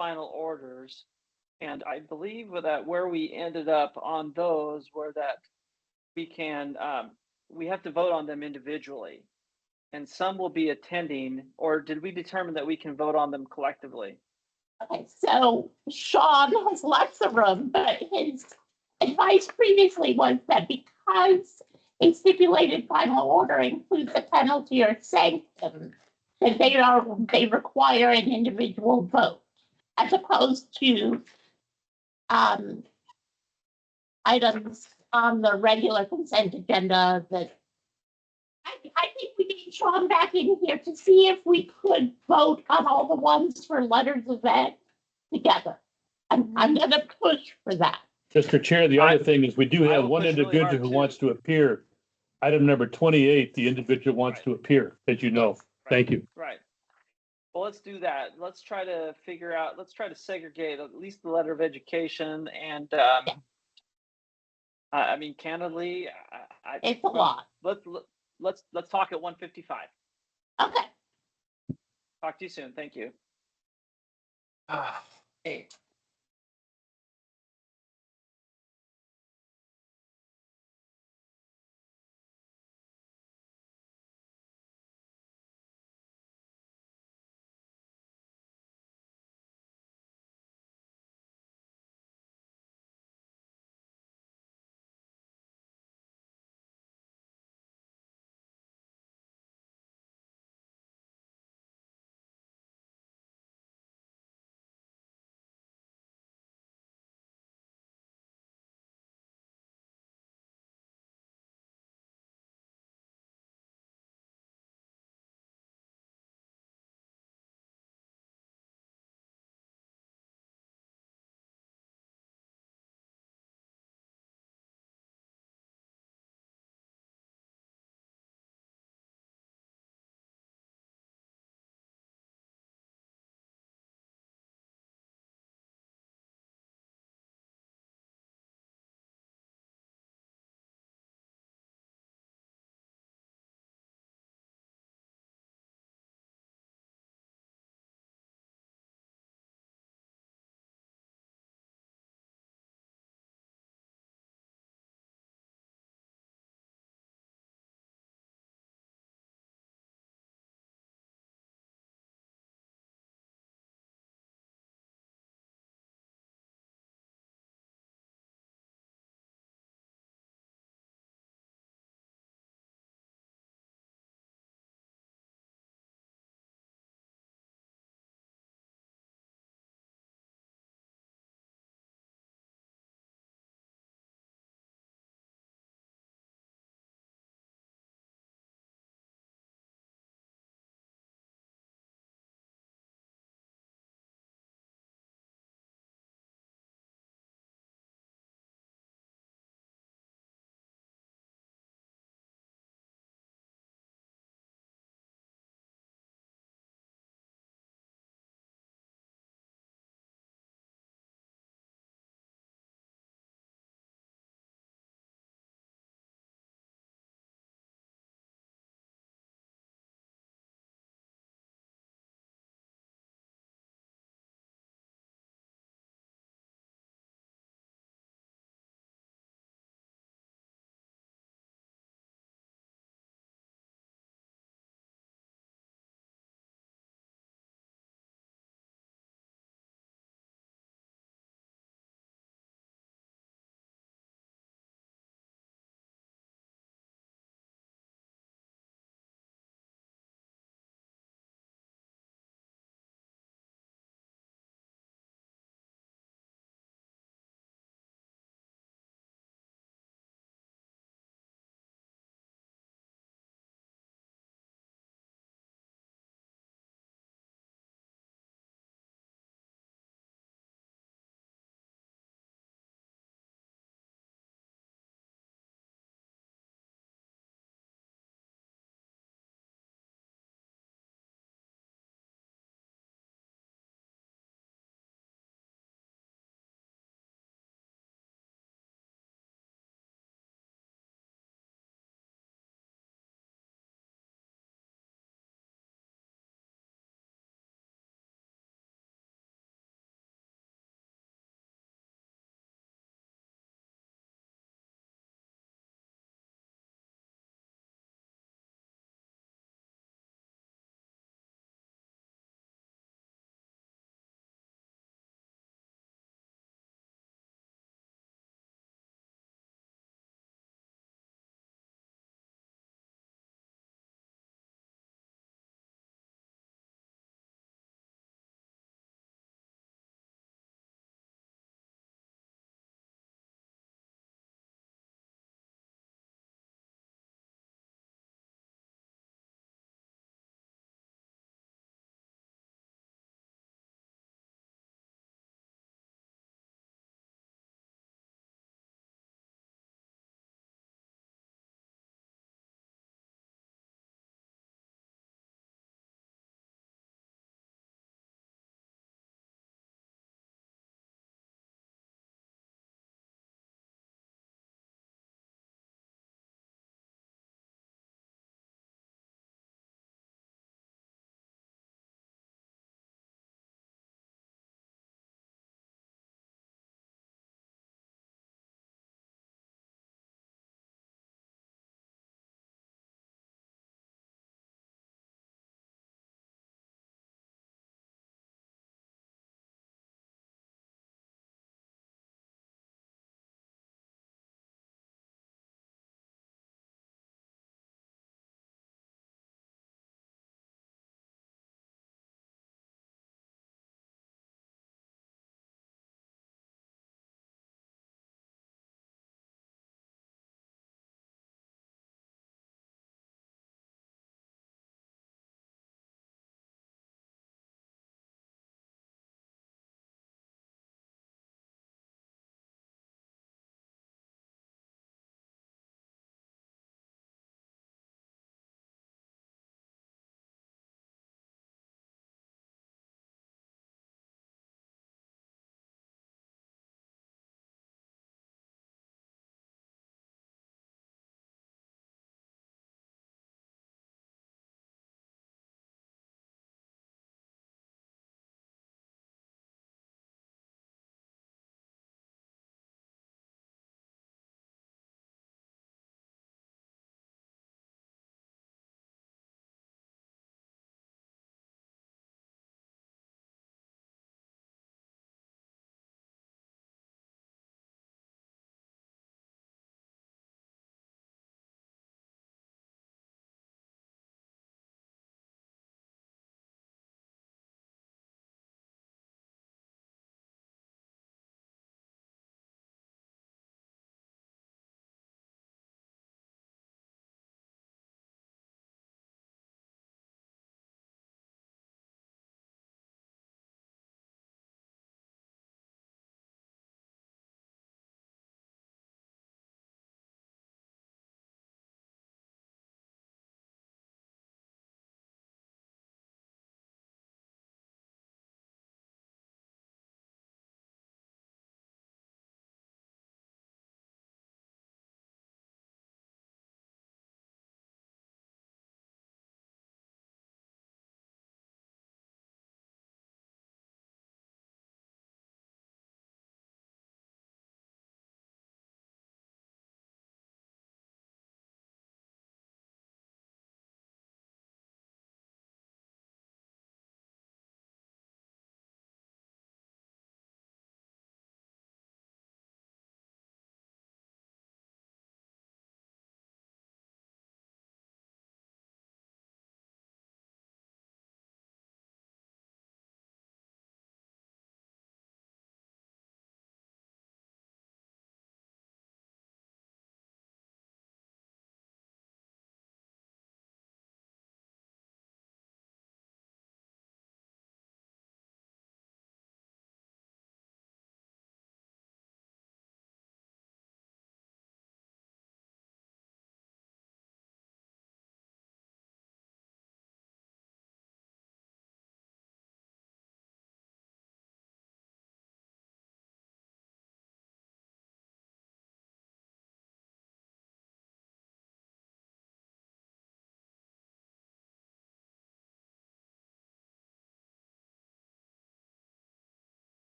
final orders. And I believe that where we ended up on those were that we can, we have to vote on them individually, and some will be attending, or did we determine that we can vote on them collectively? Okay, so Sean has left the room, but his advice previously was that because a stipulated final order includes a penalty or sanction, that they require an individual vote, as opposed to items on the regular consent agenda that I think we need Sean back in here to see if we could vote on all the ones for letters of ed together. I'm gonna push for that. Mr. Chair, the other thing is we do I have will one push really individual hard, who too. wants to appear. Item number 28, the individual wants Right. to appear, as you know. Thank you. Right. Well, let's do that. Let's try to figure out, let's try to segregate at least the letter of education and, I mean, candidly, It's a lot. let's talk at 1:55. Okay. Talk to you soon. Thank you. Hey.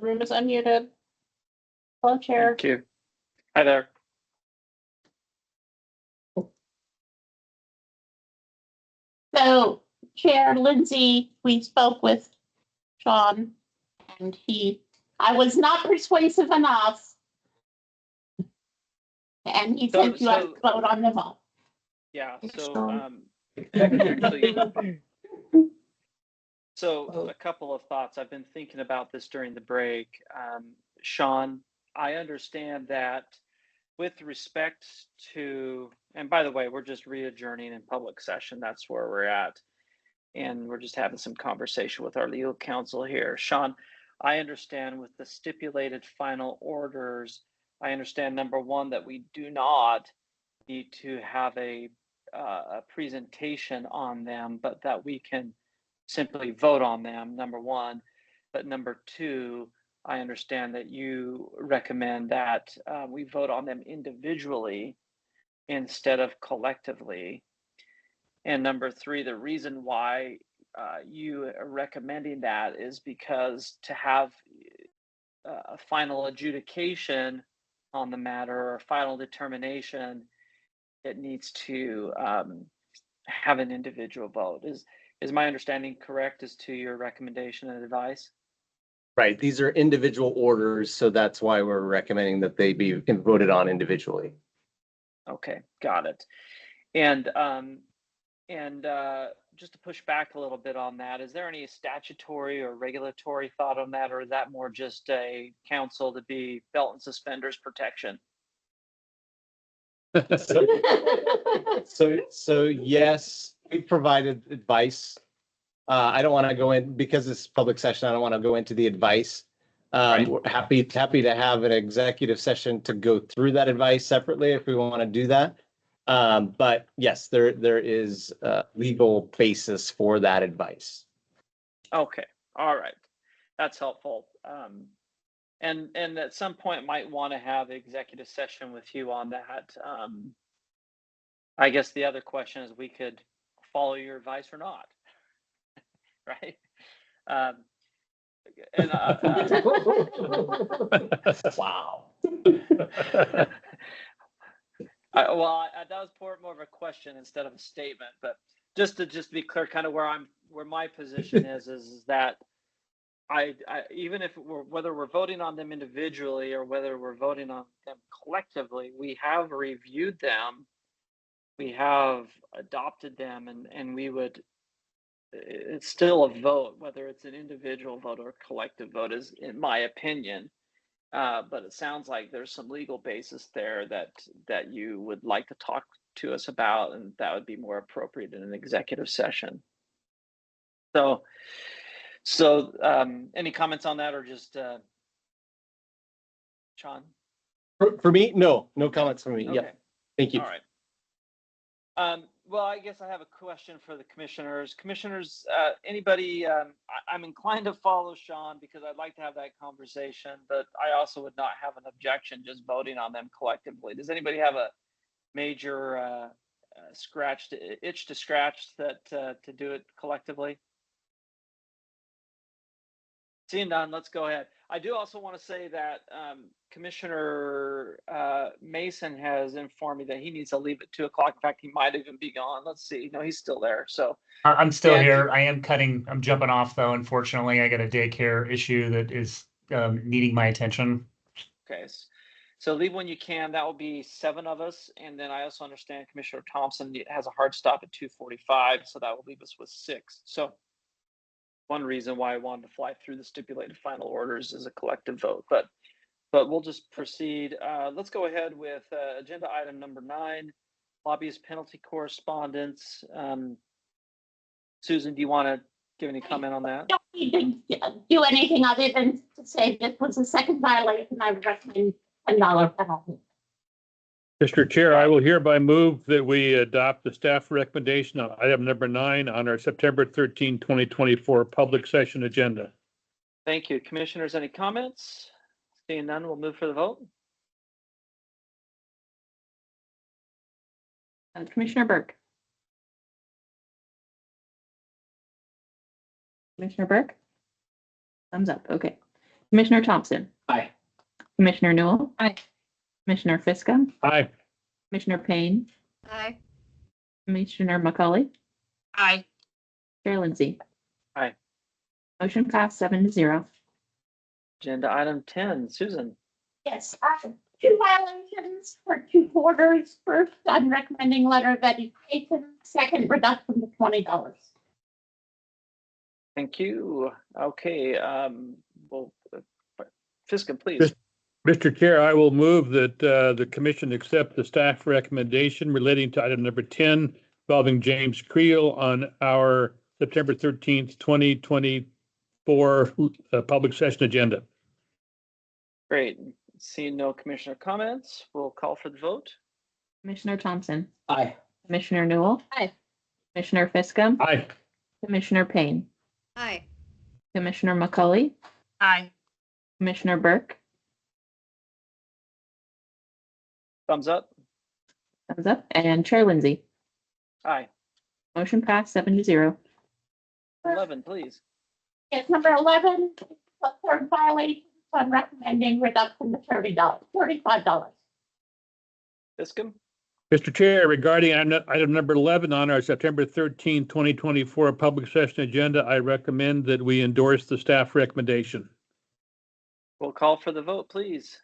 room is unmuted. Hello, Chair. Thank you. Hi there. So, Chair Lindsay, we spoke with Sean, and I was not persuasive enough. And he said you have to vote on them all. Yeah, so Oh. a couple of thoughts. I've been thinking about this during the break. Sean, I understand that with respect to, and by the way, we're just re-adjourning in public session. That's where we're at. And we're just having some conversation with our legal counsel here. Sean, I understand with the stipulated final orders, I understand number one, that we do not need to have a presentation on them, but that we can simply vote on them, number one. But number two, I understand that you recommend that we vote on them individually instead of collectively. And number three, the reason why you are recommending that is because to have a final adjudication on the matter or final determination, it needs to have an individual vote. Is my understanding correct as to your recommendation and advice? Right. These are individual orders, so that's why we're recommending that they be voted on individually. Okay, got it. And just to push back a little bit on that, is there any statutory or regulatory thought on that, or is that more just a council to be belt and suspenders protection? So yes, we provided advice. I don't want to go in because it's public session. I don't want to go into the advice. Right. We're happy to have an executive session to go through that advice separately if we want to do that. But yes, there is a legal basis for that advice. Okay, all right, that's helpful. And at some point might want to have executive session with you on that. I guess the other question is we could follow your advice or not, right? And Wow. that was more of a question instead of a statement, but just to be clear, kind of where my position is that I even if whether we're voting on them individually or whether we're voting on them collectively, we have reviewed them, we have adopted them, and we would, it's still a vote, whether it's an individual vote or a collective vote, is in my opinion. But it sounds like there's some legal basis there that you would like to talk to us about, and that would be more appropriate in an executive session. So any comments on that, or just Sean? For me, no comments from me. Okay. Yeah, thank you. All right. Well, I guess I have a question for the commissioners. Commissioners, anybody, I'm inclined to follow Sean because I'd like to have that conversation, but I also would not have an objection just voting on them collectively. Does anybody have a major itch to scratch that to do it collectively? Seeing none, let's go ahead. I do also want to say that Commissioner Mason has informed me that he needs to leave at 2 o'clock. In fact, he might even be gone. Let's see. No, he's still there. So I'm still Dan, here. I'm jumping off though. Unfortunately, I got a daycare issue that is needing my attention. okay. So leave when you can. That will be 7 of us. And then I also understand Commissioner Thompson has a hard stop at 2:45. So that will leave us with 6. So one reason why I wanted to fly through the stipulated final orders is a collective vote, but we'll just proceed. Let's go ahead with agenda item number 9, lobbyist penalty correspondence. Susan, do you want to give any comment on that? Don't need to do anything other than to say this was a second violation. I would recommend $10 penalty. Mr. Chair, I will hereby move that we adopt the staff recommendation on item number 9 on our September 13, 2024 public session agenda. Thank you. Commissioners, any comments? Seeing none, we'll move for the vote. Commissioner Burke. Commissioner Burke? Thumbs up. Okay. Commissioner Thompson. Aye. Commissioner Newell. Aye. Commissioner Fiska. Aye. Commissioner Payne. Aye. Commissioner McCauley. Aye. Chair Lindsay. Aye. Motion passed 7-0. Agenda item 10, Susan. Yes, two violations for 2 quarters. First, I'm recommending letter of education. Second, reduction to $20. Thank you. Okay, well, Fiska, please. Mr. Chair, I will move that the commission accept the staff recommendation relating to item number 10 involving James Creel on our September 13th, 2024 public session agenda. Great. Seeing no commissioner comments, we'll call for the vote. Commissioner Thompson. Aye. Commissioner Newell. Aye. Commissioner Fiska. Aye. Commissioner Payne. Aye. Commissioner McCauley. Aye. Commissioner Burke. Thumbs up. Thumbs up. And Chair Lindsay. Aye. Motion passed 7-0. 11, please. Yes, number 11, the third violation. So I'm recommending reduction to $35. Fiska. Mr. Chair, regarding item number 11 on our September 13th, 2024 public session agenda, I recommend that we endorse the staff recommendation. We'll call for the vote, please.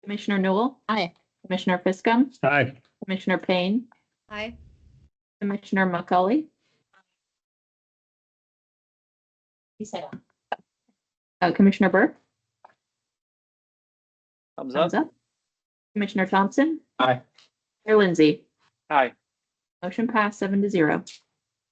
Commissioner Newell. Aye. Commissioner Fiska. Aye. Commissioner Payne. Aye. Commissioner McCauley. He said, Commissioner Burke. Thumbs Thumbs up. up. Commissioner Thompson. Aye. Chair Lindsay. Aye. Motion passed 7-0.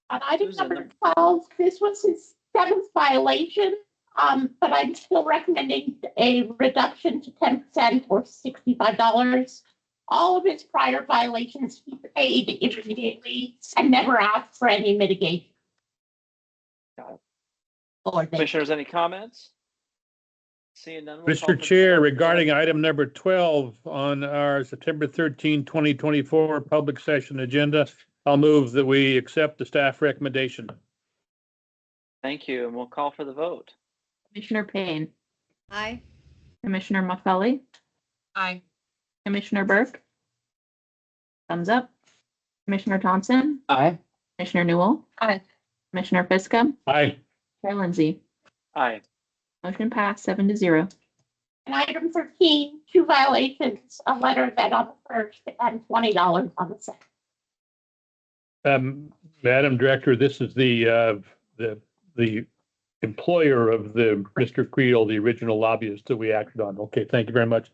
On item Susan, number 12, this was his 7th violation, but I'm still recommending a reduction to 10% or $65. All of his prior violations he paid immediately and never asked for any mitigation. Got it. Or they- Commissioners, any comments? Seeing none. we'll call Mr. for the Chair, vote. regarding item number 12 on our September 13th, 2024 public session agenda, I'll move that we accept the staff recommendation. Thank you, and we'll call for the vote. Commissioner Payne. Aye. Commissioner McCauley. Aye. Commissioner Burke. Thumbs up. Commissioner Thompson. Aye. Commissioner Newell. Aye. Commissioner Fiska. Aye. Chair Lindsay. Aye. Motion passed 7-0. And item 13, 2 violations, a letter of ed on the first and $20 on the second. Madam Director, this is the employer of the Mr. Creel, the original lobbyist that we acted on. Okay, thank you very much.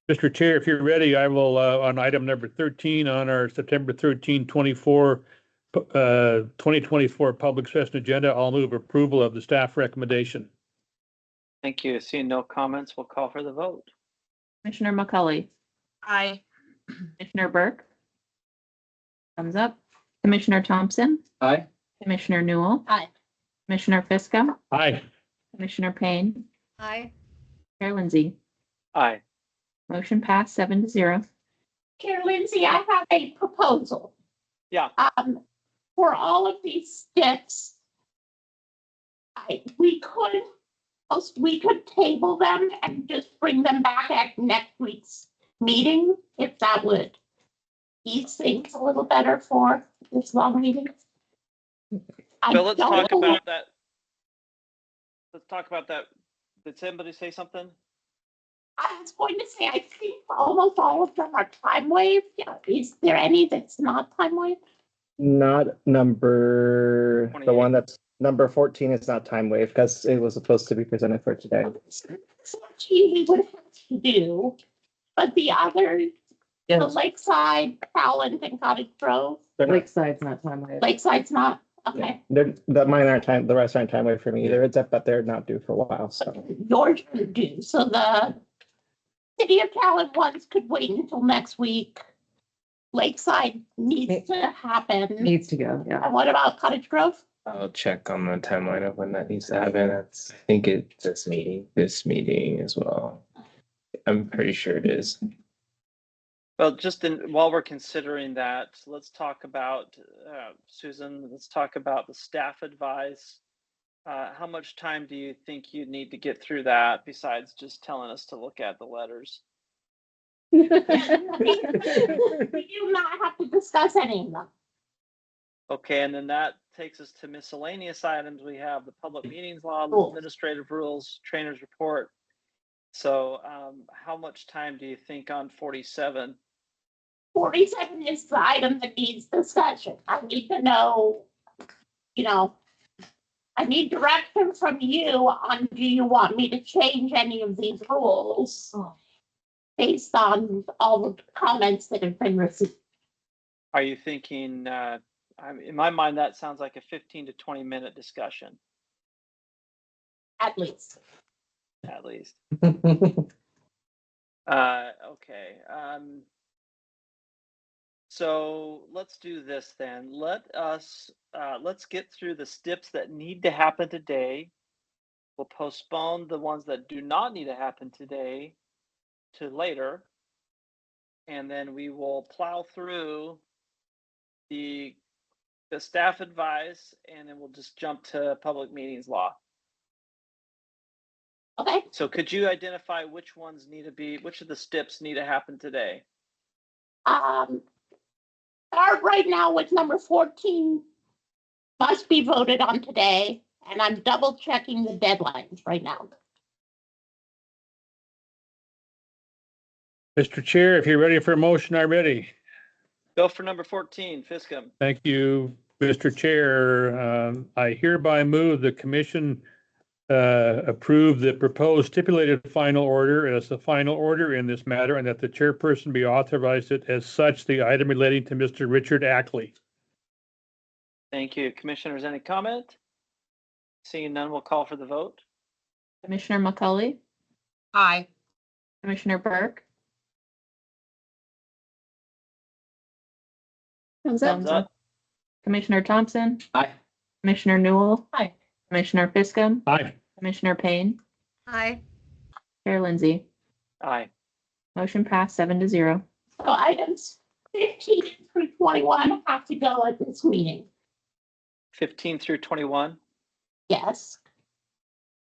Mr. Chair, if you're ready, I will, on item number 13 on our September 13, 2024 public session agenda, I'll move approval of the staff recommendation. Thank you. Seeing no comments, we'll call for the vote. Commissioner McCauley. Aye. Commissioner Burke. Thumbs up. Commissioner Thompson. Aye. Commissioner Newell. Aye. Commissioner Fiska. Aye. Commissioner Payne. Aye. Chair Lindsay. Aye. Motion passed 7-0. Chair Lindsay, I have a proposal. Yeah. For all of these steps, we could table them and just bring them back at next week's meeting, if that would ease things a little better for this long meeting. But let's talk about that. Let's talk about that. Did somebody say something? I was going to say, I think almost all of them are time waived. Yeah, is there any that's not time waived? Not number, the 28. one that's number 14 is not time waived because it was supposed to be presented for today. So we would have to do, but the others, the Lakeside, Howland, and Cottage Grove, They're not, Lakeside's not time waived. Lakeside's not, okay. mine aren't time, the rest aren't time waived for me either, except that they're not due for a while, so. Yours would do, so the City of Talent ones could wait until next week. Lakeside needs to happen. Needs to go, yeah. And what about Cottage Grove? I'll check on the timeline of when that needs to happen. I think it's this meeting as well. I'm pretty sure it is. Well, while we're considering that, let's talk about, Susan, let's talk about the staff advice How much time do you think you need to get through that besides just telling us to look at the letters? We do not have to discuss any of them. Okay, and then that takes us to miscellaneous items. We have the public meetings law, Rules. administrative rules, trainer's report. So how much time do you think on 47? 47 is the item that needs discussion. I need to know, I need direction from you on, do you want me to change any of these rules based on all the comments that have been received? Are you thinking, in my mind, that sounds like a 15 to 20-minute discussion, At least. at least. Okay. So let's do this then. Let's get through the steps that need to happen today. We'll postpone the ones that do not need to happen today to later. And then we will plow through the staff advice, and then we'll just jump to public meetings law. Okay. So could you identify which of the steps need to happen today? Start right now with number 14 must be voted on today, and I'm double checking the deadlines right now. Mr. Chair, if you're ready for a motion, I'm ready. Go for number 14, Fiscum. Thank you, Mr. Chair. I hereby move the commission approve the proposed stipulated final order as the final order in this matter, and that the chairperson be authorized it as such, the item relating to Mr. Richard Ackley. Thank you. Commissioners, any comment? Seeing none, we'll call for the vote. Commissioner McCauley, Aye. Commissioner Burke. Thumbs Thumbs up. Commissioner Thompson. Aye. Commissioner Newell. Aye. Commissioner Fiscum. Aye. Commissioner Payne. Aye. Chair Lindsay. Aye. Motion passed 7-0. So items 15 through 21 have to go at this meeting. 15 through 21. Yes.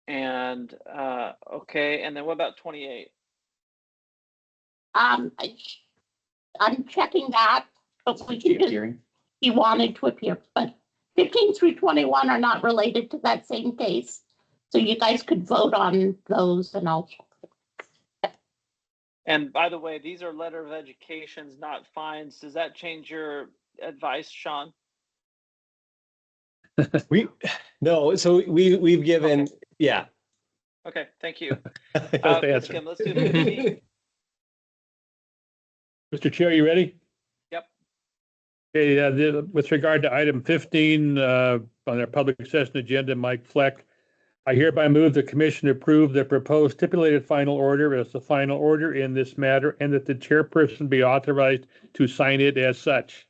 And okay, and then what about 28? I'm checking that, but we can just, he wanted to appear, but 15 through 21 are not related to that same case. So you guys could vote on those and I'll check. And by the way, these are letter of educations, not fines. Does that change your advice, Sean? We've given, Okay. yeah. Okay, thank you. That's the answer. Fiscum, let's do 15. Mr. Chair, you ready? Yep. Okay, with regard to item 15 on our public session agenda, Mike Fleck, I hereby move the commission approve the proposed stipulated final order as the final order in this matter, and that the chairperson be authorized to sign it as such.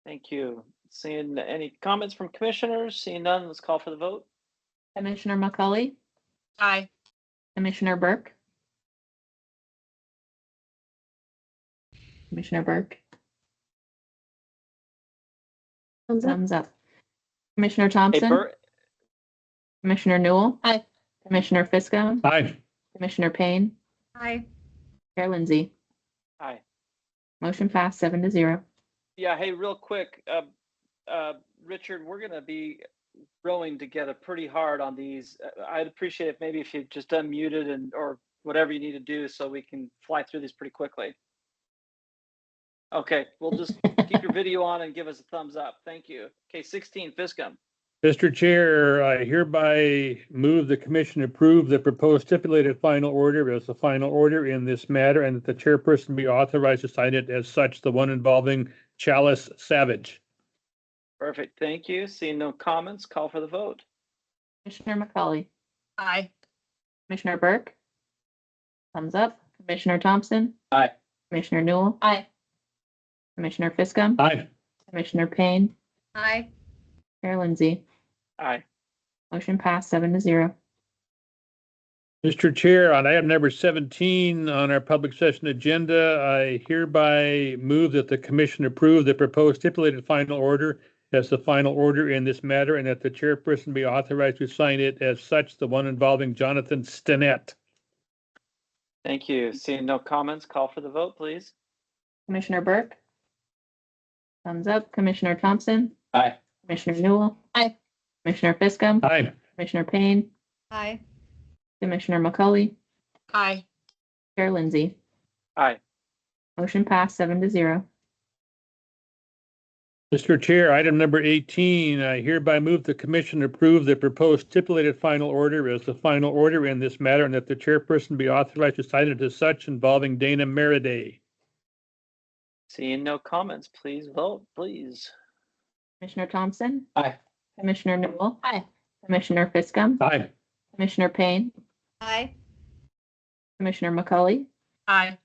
Thank you. Seeing any comments from commissioners? Seeing none, let's call for the vote. Commissioner McCauley, Aye. Commissioner Burke. Commissioner Burke. Thumbs up. Commissioner Hey, Thompson. Bert, Commissioner Newell. Aye. Commissioner Fiscum. Aye. Commissioner Payne. Aye. Chair Lindsay. aye. Motion passed 7-0. Yeah, hey, real quick, Richard, we're gonna be rowing together pretty hard on these. I'd appreciate it maybe if you just unmuted or whatever you need to do so we can fly through these pretty quickly. Okay, we'll just keep your video on and give us a thumbs up. Thank you. Okay, 16, Fiscum. Mr. Chair, I hereby move the commission approve the proposed stipulated final order as the final order in this matter, and that the chairperson be authorized to sign it as such, the one involving Chalice Savage. Perfect, thank you. Seeing no comments, call for the vote. Commissioner McCauley, Aye. Commissioner Burke. Thumbs up. Commissioner Thompson. Aye. Commissioner Newell. Aye. Commissioner Fiscum. Aye. Commissioner Payne. Aye. Chair Lindsay. Aye. Motion passed 7-0. Mr. Chair, on item number 17 on our public session agenda, I hereby move that the commission approve the proposed stipulated final order as the final order in this matter, and that the chairperson be authorized to sign it as such, the one involving Jonathan Stinnett. Thank you. Seeing no comments, call for the vote, please. Commissioner Burke? Thumbs up. Commissioner Thompson? Aye. Commissioner Newell? Aye. Commissioner Fiscum? Aye. Commissioner Payne? Aye. Commissioner McCauley? Aye. Chair Lindsay? Aye. Motion passed 7-0. Mr. Chair, item number 18, I hereby move the commission approve the proposed stipulated final order as the final order in this matter, and that the chairperson be authorized to sign it as such, involving Dana Meriday. Seeing no comments, please vote, please. Commissioner Thompson? Aye. Commissioner Newell? Aye. Commissioner Fiscum? Aye. Commissioner Payne? Aye. Commissioner McCauley? Aye.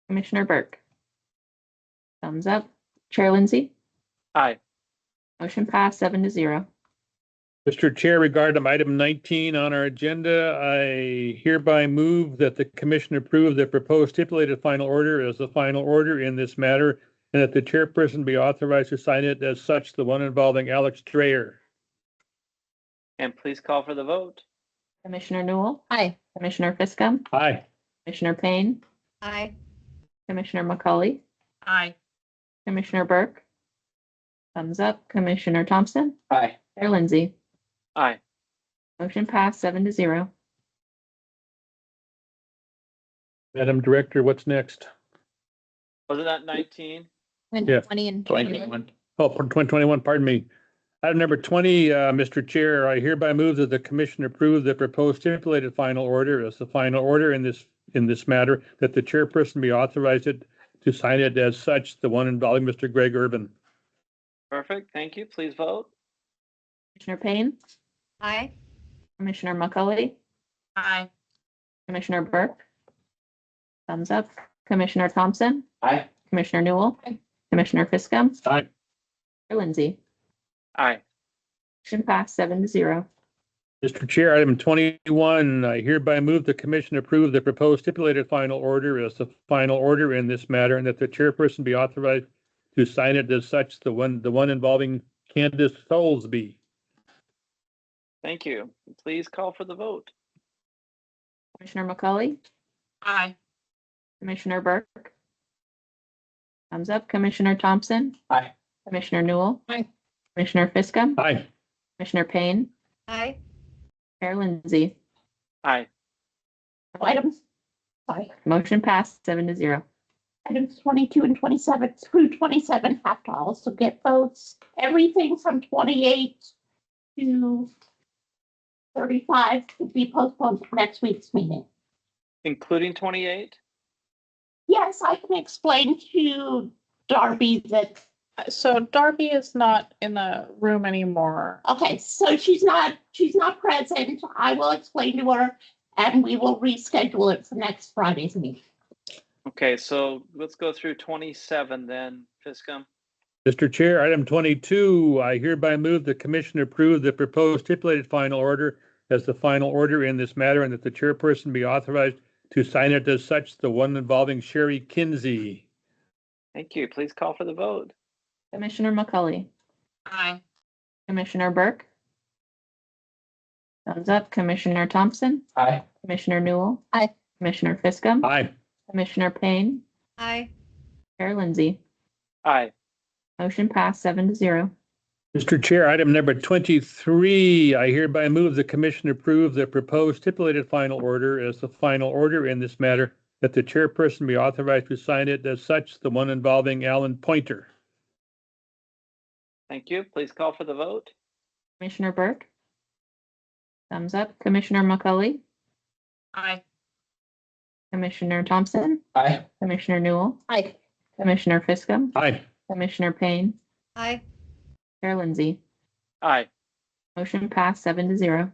Commissioner Burke? Thumbs up. Chair Lindsay? Aye. Motion passed 7-0. Mr. Chair, regarding item 19 on our agenda, I hereby move that the commission approve the proposed stipulated final order as the final order in this matter, and that the chairperson be authorized to sign it as such, the one involving Alex Dreyer. And please call for the vote. Commissioner Newell? Aye. Commissioner Fiscum? Aye. Commissioner Payne? Aye. Commissioner McCauley? Aye. Commissioner Burke? Thumbs up. Commissioner Thompson? Aye. Chair Lindsay? Aye. Motion passed 7-0. Madam Director, what's next? Wasn't that 19? Yeah. 20 and 2021. Oh, for 2021, pardon me. Item number 20, Mr. Chair, I hereby move that the commission approve the proposed stipulated final order as the final order in this matter, that the chairperson be authorized to sign it as such, the one involving Mr. Greg Urban. Perfect. Thank you. Please vote. Commissioner Payne? Aye. Commissioner McCauley? Aye. Commissioner Burke? Thumbs up. Commissioner Thompson? Aye. Commissioner Newell? Aye. Commissioner Fiscum? Aye. Chair Lindsay? Aye. Motion passed 7-0. Mr. Chair, item 21, I hereby move the commission approve the proposed stipulated final order as the final order in this matter, and that the chairperson be authorized to sign it as such, the one involving Candace Soulsby. Thank you. Please call for the vote. Commissioner McCauley? Aye. Commissioner Burke? Thumbs up. Commissioner Thompson? Aye. Commissioner Newell? Aye. Commissioner Fiscum? Aye. Commissioner Payne? Aye. Chair Lindsay? Aye. Items. Aye. Motion passed 7-0. Items 22 and 27 through 27 have to also get votes. Everything from 28 to 35 could be postponed to next week's meeting. Including 28? Yes, I can explain to Darby that, So Darby is not in the room anymore. okay, so she's not present. I will explain to her and we will reschedule it for next Friday's meeting. Okay, so let's go through 27 then, Fiscum. Mr. Chair, item 22, I hereby move the commission approve the proposed stipulated final order as the final order in this matter, and that the chairperson be authorized to sign it as such, the one involving Sherry Kinsey. Thank you. Please call for the vote. Commissioner McCauley? Aye. Commissioner Burke? Thumbs up. Commissioner Thompson? Aye. Commissioner Newell? Aye. Commissioner Fiscum? Aye. Commissioner Payne? Aye. Chair Lindsay? Aye. Motion passed 7-0. Mr. Chair, item number 23, I hereby move the commission approve the proposed stipulated final order as the final order in this matter, that the chairperson be authorized to sign it as such, the one involving Alan Pointer. Thank you. Please call for the vote. Commissioner Burke? Thumbs up. Commissioner McCauley? Aye. Commissioner Thompson? Aye. Commissioner Newell? Aye. Commissioner Fiscum? Aye. Commissioner Payne? Aye. Chair Lindsay? Aye. Motion passed 7-0.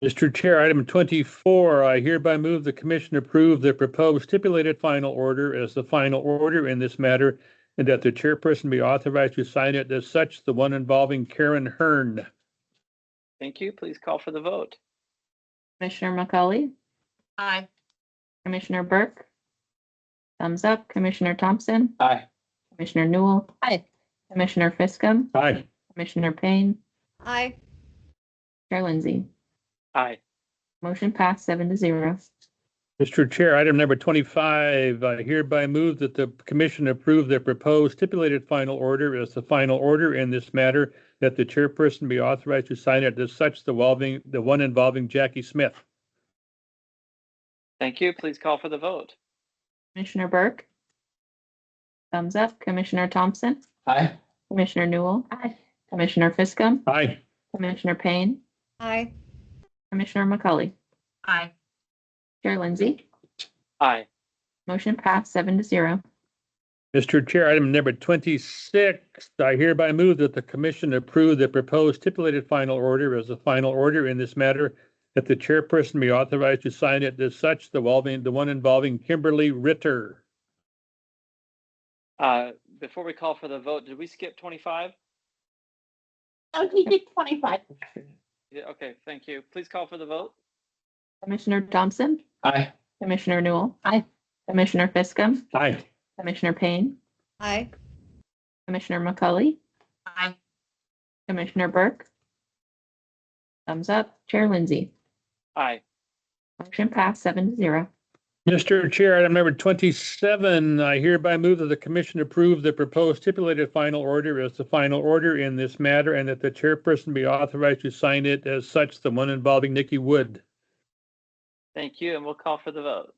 Mr. Chair, item 24, I hereby move the commission approve the proposed stipulated final order as the final order in this matter, and that the chairperson be authorized to sign it as such, the one involving Karen Hearn. Thank you. Please call for the vote. Commissioner McCauley? Aye. Commissioner Burke? Thumbs up. Commissioner Thompson? Aye. Commissioner Newell? Aye. Commissioner Fiscum? Aye. Commissioner Payne, Aye. Chair Lindsay. Aye. Motion passed 7-0. Mr. Chair, item number 25, I hereby move that the commission approve the proposed stipulated final order as the final order in this matter, that the chairperson be authorized to sign it as such, the one involving Jackie Smith. Thank you. Please call for the vote. Commissioner Burke. Thumbs up. Commissioner Thompson, Aye. Commissioner Newell, Aye. Commissioner Fiscum, Aye. Commissioner Payne, Aye. Commissioner McCauley, Aye. Chair Lindsay. Aye. Motion passed 7-0. Mr. Chair, item number 26, I hereby move that the commission approve the proposed stipulated final order as the final order in this matter, that the chairperson be authorized to sign it as such, the one involving Kimberly Ritter. Before we call for the vote, did we skip 25? Oh, he did 25. Yeah, okay, thank you. Please call for the vote. Commissioner Thompson, Aye. Commissioner Newell, Commissioner Fiscum, Aye. Commissioner Payne, Aye. Commissioner McCauley, Aye. Commissioner Burke. Thumbs up. Chair Lindsay. Aye. Motion passed 7-0. Mr. Chair, item number 27, I hereby move that the commission approve the proposed stipulated final order as the final order in this matter, and that the chairperson be authorized to sign it as such, the one involving Nikki Wood. Thank you, and we'll call for the vote.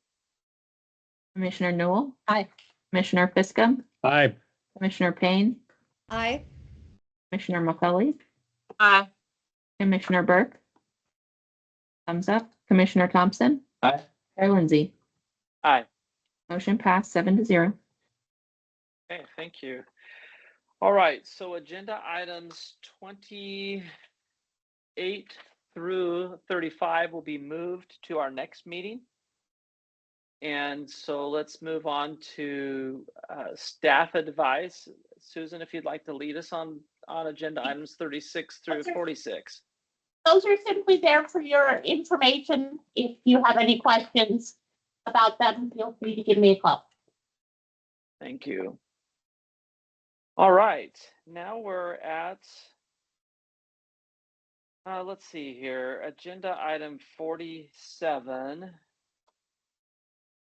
Commissioner Newell. Commissioner Fiscum, Aye. Commissioner Payne, Aye. Commissioner McCauley, Aye. Commissioner Burke. Thumbs up. Commissioner Thompson. Aye. Chair Lindsay. Aye. Motion passed 7-0. Okay, thank you. All right, so agenda items 28 through 35 will be moved to our next meeting. And so let's move on to staff advice. Susan, if you'd like to lead us on agenda items 36 through 46. Those are simply there for your information. If you have any questions about them, feel free to give me a call. Thank you. All right, now we're at, let's see here, agenda item 47.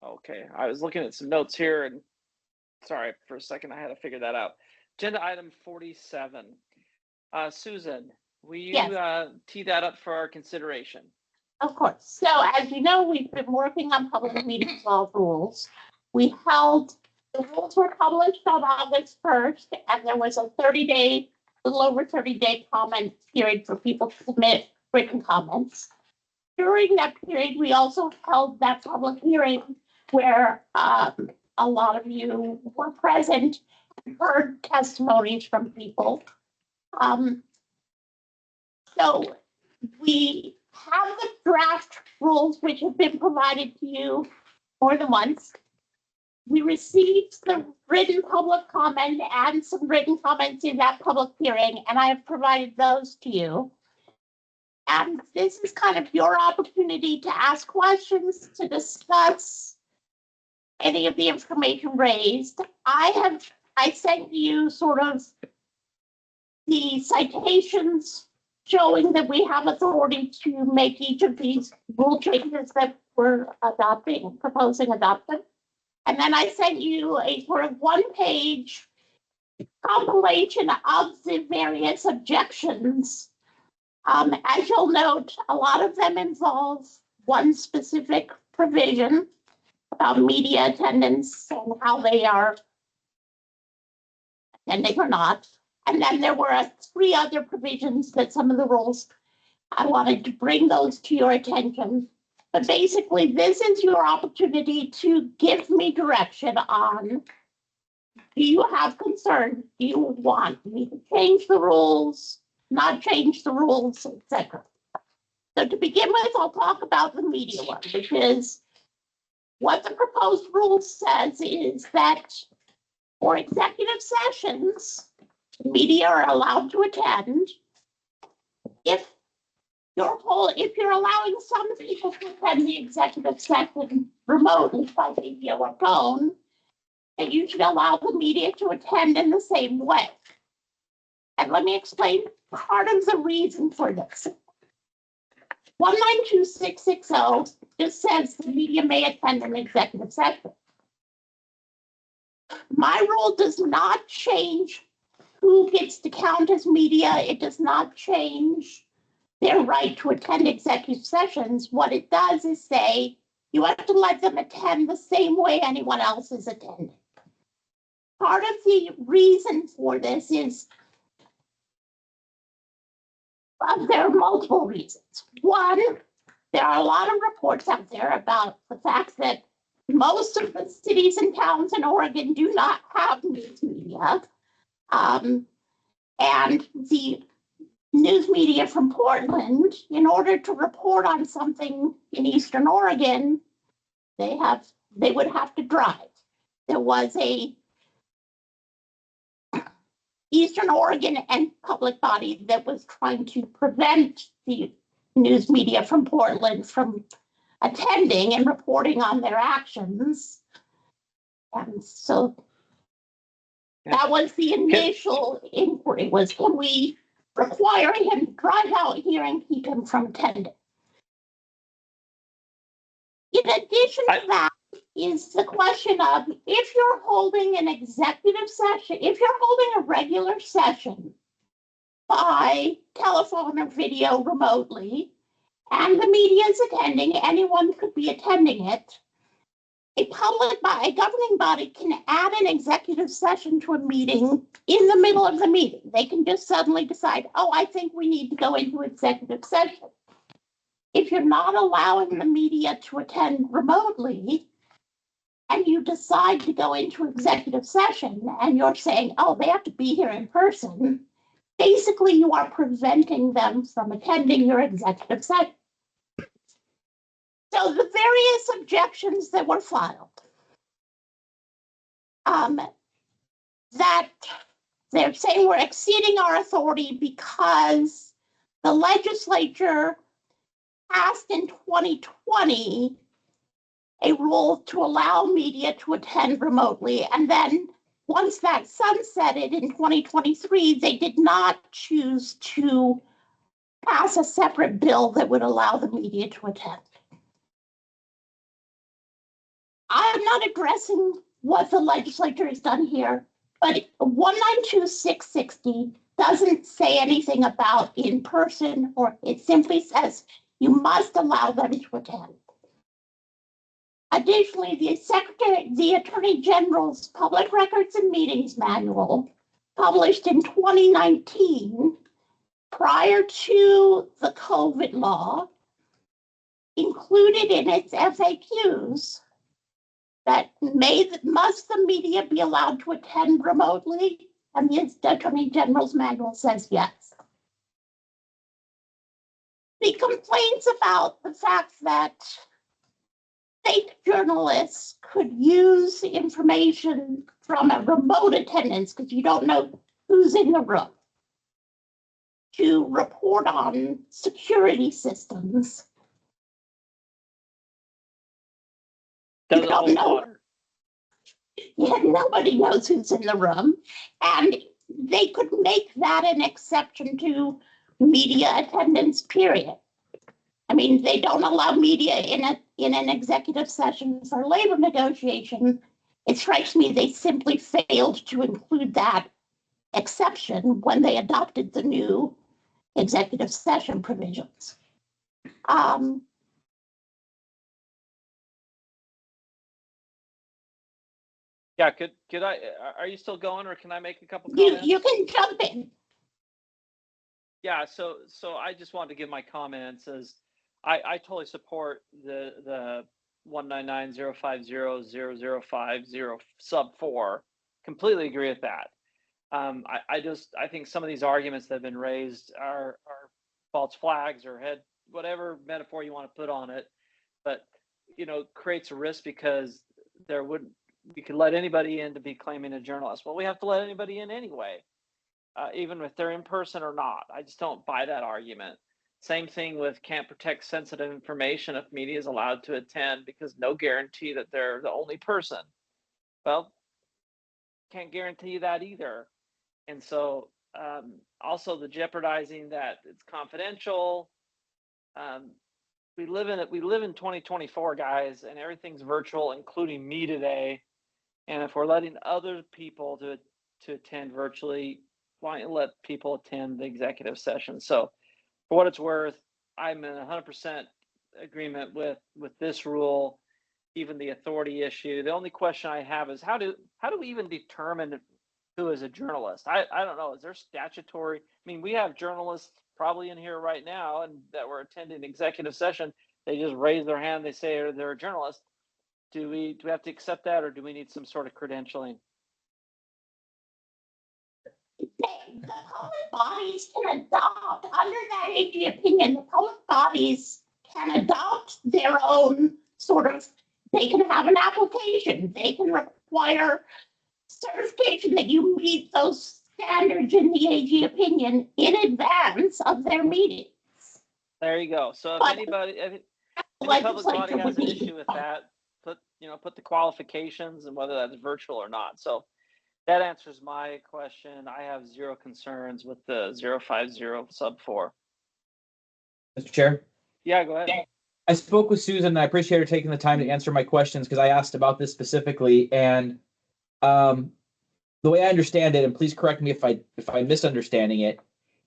Okay, I was looking at some notes here and sorry, for a second, I had to figure that out. Agenda item 47. Susan, will you Yes. tee that up for our consideration? Of course. So as you know, we've been working on public meetings law rules. The rules were published on August 1st, and there was a 30-day, a little over 30-day comment period for people to submit written comments. During that period, we also held that public hearing where a lot of you were present and heard testimonies from people. So we have the draft rules which have been provided to you more than once. We received the written public comment and some written comments in that public hearing, and I have provided those to you. And this is kind of your opportunity to ask questions, to discuss any of the information raised. I sent you sort of the citations showing that we have authority to make each of these rule changes that we're proposing adoption. And then I sent you a sort of one-page compilation of the various objections. As you'll note, a lot of them involve one specific provision about media attendance and how they are attending or not. And then there were 3 other provisions that some of the rules, I wanted to bring those to your attention. But basically, this is your opportunity to give me direction on, do you have concerns? Do you want me to change the rules, not change the rules, etc.? So to begin with, I'll talk about the media one, which is what the proposed rule says is that for executive sessions, media are allowed to attend. If you're allowing some people to attend the executive session remotely by video or phone, then you should allow the media to attend in the same way. And let me explain part of the reason for this. 192660 just says the media may attend an executive session. My rule does not change who gets to count as media. It does not change their right to attend executive sessions. What it does is say you have to let them attend the same way anyone else is attending. Part of the reason for this is there are multiple reasons. One, there are a lot of reports out there about the fact that most of the cities and towns in Oregon do not have news media. And the news media from Portland, in order to report on something in Eastern Oregon, they would have to drive. There was a Eastern Oregon and public body that was trying to prevent the news media from Portland from attending and reporting on their actions. And so that was the initial inquiry, was can we require him to drive out here and keep him from attending? In addition to that is the question of if you're holding an executive session, if you're holding a regular session by telephone or video remotely, and the media is attending, anyone could be attending it. A governing body can add an executive session to a meeting in the middle of the meeting. They can just suddenly decide, oh, I think we need to go into executive session. If you're not allowing the media to attend remotely, and you decide to go into executive session, and you're saying, oh, they have to be here in person, basically you are preventing them from attending your executive session. So the various objections that were filed, that they're saying we're exceeding our authority because the legislature passed in 2020 a rule to allow media to attend remotely. And then once that sunsetted in 2023, they did not choose to pass a separate bill that would allow the media to attend. I'm not addressing what the legislature has done here, but 192660 doesn't say anything about in person, or it simply says you must allow them to attend. Additionally, the Attorney General's Public Records and Meetings Manual, published in 2019, prior to the COVID law, included in its FAQs that must the media be allowed to attend remotely? And the Attorney General's manual says yes. The complaints about the fact that fake journalists could use information from a remote attendance, because you don't know who's in the room, to report on security systems. You don't know. Yeah, nobody knows who's in the room, and they could make that an exception to media attendance, period. I mean, they don't allow media in an executive session for labor negotiation. It strikes me they simply failed to include that exception when they adopted the new executive session provisions. Yeah, could I, are you still going, or can I make a couple comments? You can jump in. Yeah, so I just wanted to give my comments as I totally support the 199.050.005.0 sub 4. Completely agree with that. I think some of these arguments that have been raised are false flags or whatever metaphor you want to put on it, but creates a risk because we could let anybody in to be claiming a journalist. Well, we have to let anybody in anyway, even if they're in person or not. I just don't buy that argument. Same thing with can't protect sensitive information if media is allowed to attend, because no guarantee that they're the only person. Well, can't guarantee that either. And so also the jeopardizing that it's confidential. We live in 2024, guys, and everything's virtual, including me today. And if we're letting other people to attend virtually, why not let people attend the executive session? So for what it's worth, I'm in 100% agreement with this rule, even the authority issue. The only question I have is how do we even determine who is a journalist? I don't know. Is there statutory? I mean, we have journalists probably in here right now and that were attending executive session. They just raise their hand. They say they're a journalist. Do we have to accept that, or do we need some sort of credentialing? The public bodies can adopt, under that AG opinion, the public bodies can adopt their own sort of, they can have an application, they can require certification that you meet those standards in the AG opinion in advance of their meetings. There you go. So if But anybody, if any public legislature body has would an need issue with that, put the qualifications and whether that's virtual or not. So that answers my question. I have zero concerns with the 050 sub 4. Mr. Chair, Yeah, go ahead. I spoke with Susan and I appreciate her taking the time to answer my questions because I asked about this specifically. And the way I understand it, and please correct me if I'm misunderstanding it,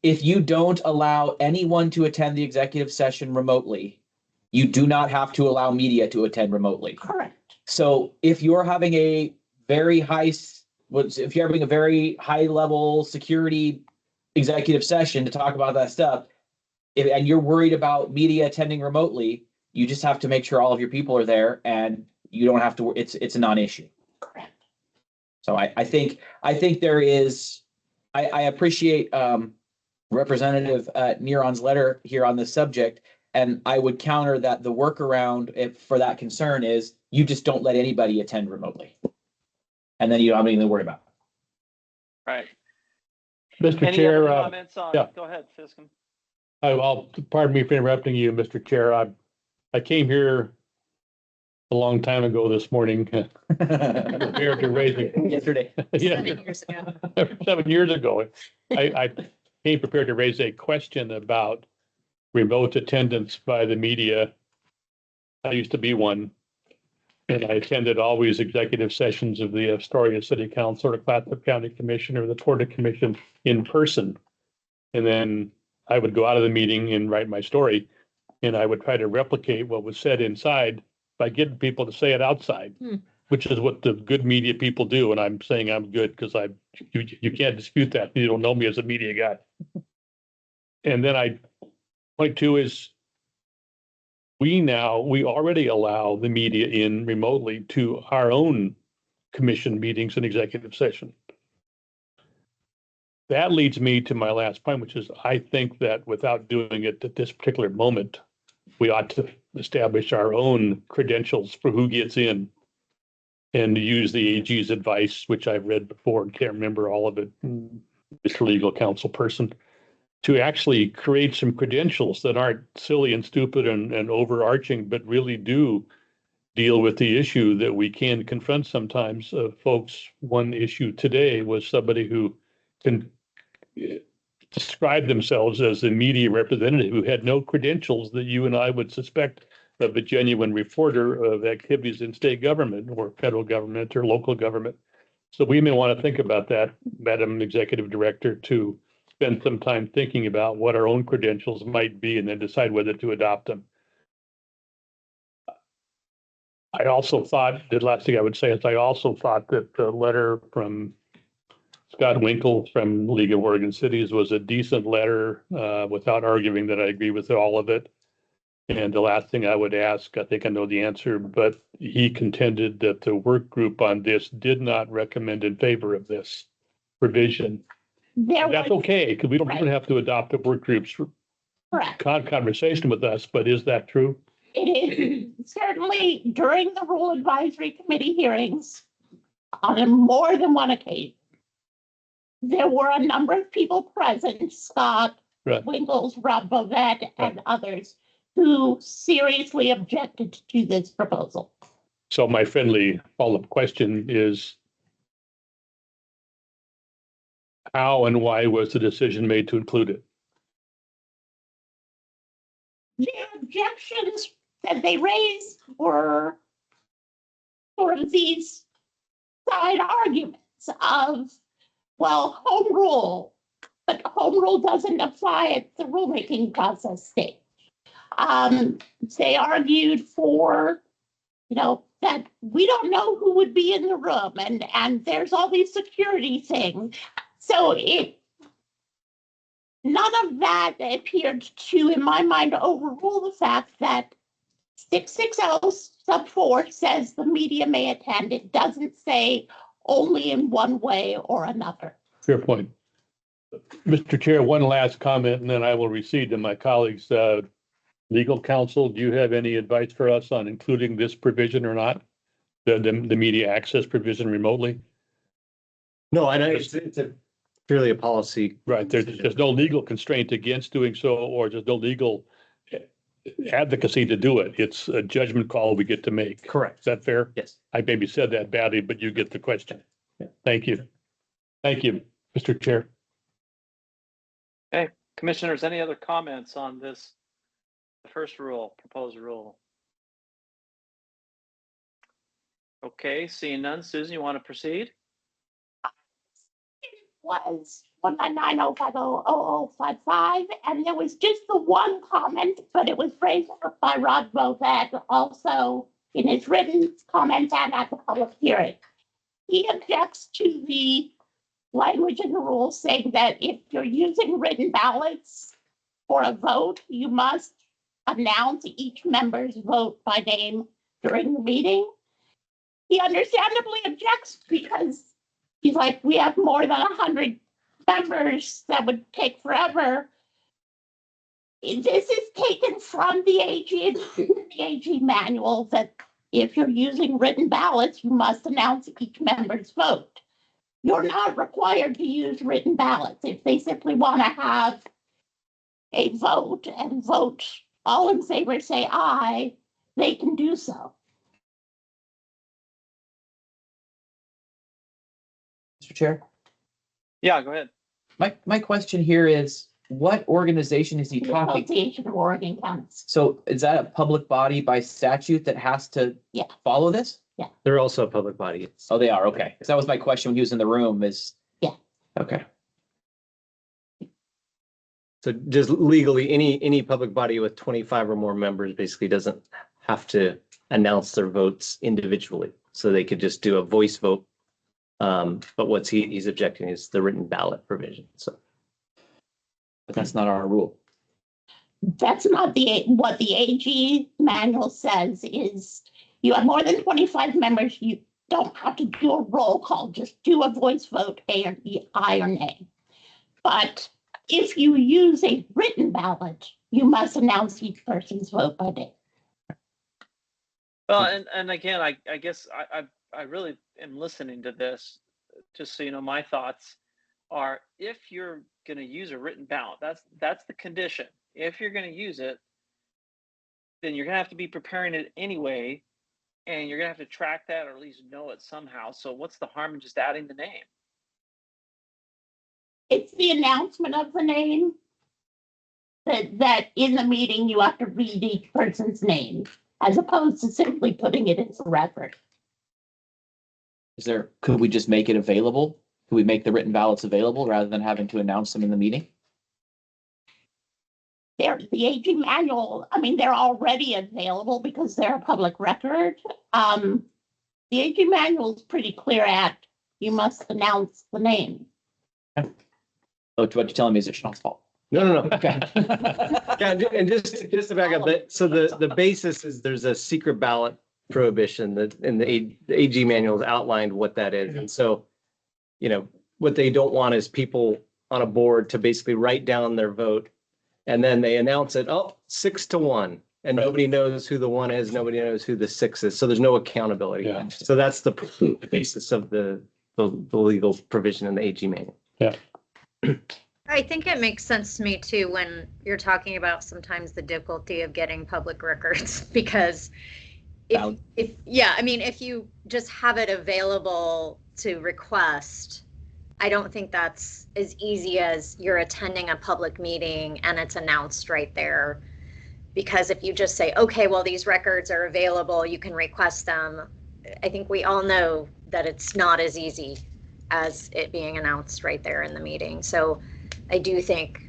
if you don't allow anyone to attend the executive session remotely, you do not have to allow media to attend remotely. Correct. So if you're having a very high level security executive session to talk about that stuff, and you're worried about media attending remotely, you just have to make sure all of your people are there and you don't have to, it's a non-issue. Correct. So I think there is, I appreciate Representative Neron's letter here on this subject. And I would counter that the workaround for that concern is you just don't let anybody attend remotely. And then you don't have anything to worry about. Right. Mr. Any Chair, other comments on? yeah. Go ahead, Fiskin. Pardon me for interrupting you, Mr. Chair. I came here a long time ago this morning. Prepared to raise it. Yesterday. Yeah. 7 years ago. 7 years ago. I came prepared to raise a question about remote attendance by the media. I used to be one, and I attended always executive sessions of the Astoria City Council or Clatsop County Commission or the Florida Commission in person. And then I would go out of the meeting and write my story, and I would try to replicate what was said inside by getting people to say it outside, which is what the good media people do. And I'm saying I'm good because you can't dispute that. You don't know me as a media guy. And then point two is we already allow the media in remotely to our own commission meetings and executive session. That leads me to my last point, which is I think that without doing it at this particular moment, we ought to establish our own credentials for who gets in and use the AG's advice, which I've read before and can't remember all of it, Mr. Legal Counsel person, to actually create some credentials that aren't silly and stupid and overarching, but really do deal with the issue that we can confront sometimes. Folks, one issue today was somebody who can describe themselves as a media representative who had no credentials that you and I would suspect of a genuine reporter of activities in state government or federal government or local government. So we may want to think about that, Madam Executive Director, to spend some time thinking about what our own credentials might be and then decide whether to adopt them. I also thought, the last thing I would say is I also thought that the letter from Scott Winkle from League of Oregon Cities was a decent letter without arguing that I agree with all of it. And the last thing I would ask, I think I know the answer, but he contended that the work group on this did not recommend in favor of this provision. That's okay, because we don't even have to adopt the work group's conversation with us, but is that true? It is certainly during the Rule Advisory Committee hearings on more than one occasion. There were a number of people present, Scott, Winkles, Rob Bovet, and others, who seriously objected to this proposal. So my friendly follow-up question is, How and why was the decision made to include it? The objections that they raised were sort of these side arguments of, well, home rule, but home rule doesn't apply at the rulemaking process stage. They argued for, that we don't know who would be in the room, and there's all these security things. So none of that appeared to, in my mind, overrule the fact that 660 sub 4 says the media may attend. It doesn't say only in one way or another. Fair point. Mr. Chair, one last comment, and then I will recede to my colleagues. Legal counsel, do you have any advice for us on including this provision or not? The media access provision remotely? No, I know it's purely a policy. Right. There's no legal constraint against doing so, or there's no legal advocacy to do it. It's a judgment call we get to make. Correct. Is that fair? Yes. I maybe said that badly, but you get the question. Yeah. Thank you. Thank you, Mr. Chair. Okay, commissioners, any other comments on this first rule, proposed rule? Okay, seeing none. Susan, you want to proceed? Was 19905000055, and there was just the one comment, but it was raised by Rod Boved also in his written comment and at the public hearing. He objects to the language in the rules saying that if you're using written ballots for a vote, you must announce each member's vote by name during the meeting. He understandably objects because he's like, we have more than 100 members, that would take forever. This is taken from the AG manual that if you're using written ballots, you must announce each member's vote. You're not required to use written ballots. If they simply want to have a vote and vote all in favor, say aye, they can do so. Mr. Chair, Yeah, go ahead. my question here is, what organization is he The talking? Association of Oregon Counties. So is that a public body by statute that has to Yeah. follow this? They're also a public body. Oh, they are, okay. Because that was my question when he was in the room is. Yeah. Okay. So just legally, any public body with 25 or more members basically doesn't have to announce their votes individually. So they could just do a voice vote. But what's he's objecting is the written ballot provision. So. But that's not our rule. That's not what the AG manual says is you have more than 25 members, you don't have to do a roll call, just do a voice vote, aye or nay. But if you use a written ballot, you must announce each person's vote by name. Well, and again, I guess I really am listening to this, just so you know, my thoughts are, if you're going to use a written ballot, that's the condition. If you're going to use it, then you're going to have to be preparing it anyway, and you're going to have to track that or at least know it somehow. So what's the harm in just adding the name? It's the announcement of the name that in the meeting you have to read each person's name, as opposed to simply putting it as a record. Could we just make it available? Could we make the written ballots available rather than having to announce them in the meeting? The AG manual, they're already available because they're a public record. The AG manual is pretty clear at, you must announce the name. Oh, what you're telling me is it's Sean's fault. No. Okay. Yeah, and just to back up, so the basis is there's a secret ballot prohibition that in the AG manual has outlined what that is. And so, what they don't want is people on a board to basically write down their vote and then they announce it, 6-1. And nobody knows who the 1 is, nobody knows who the 6 is. So there's no accountability. Yeah. So that's the basis of the legal provision in the AG manual. Yeah. I think it makes sense to me too when you're talking about sometimes the difficulty of getting public records, because if you just have it available to request, I don't think that's as easy as you're attending a public meeting and it's announced right there. Because if you just say, okay, well, these records are available, you can request them. I think we all know that it's not as easy as it being announced right there in the meeting. So I do think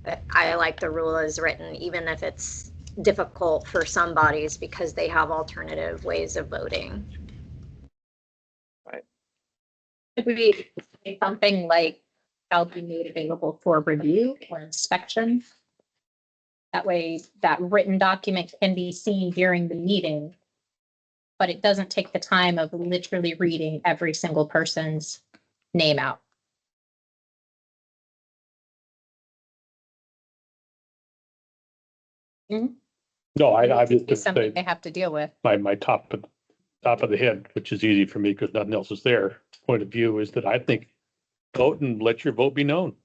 that I like the rule as written, even if it's difficult for some bodies because they have alternative ways of voting. Could we say something like shall be made available for review or inspection? That way that written document can be seen during the meeting, but it doesn't take the time of literally reading every single person's name out. No, I just It's something say they have to deal with. my top of the head, which is easy for me because nothing else is there. Point of view is that I think vote and let your vote be known.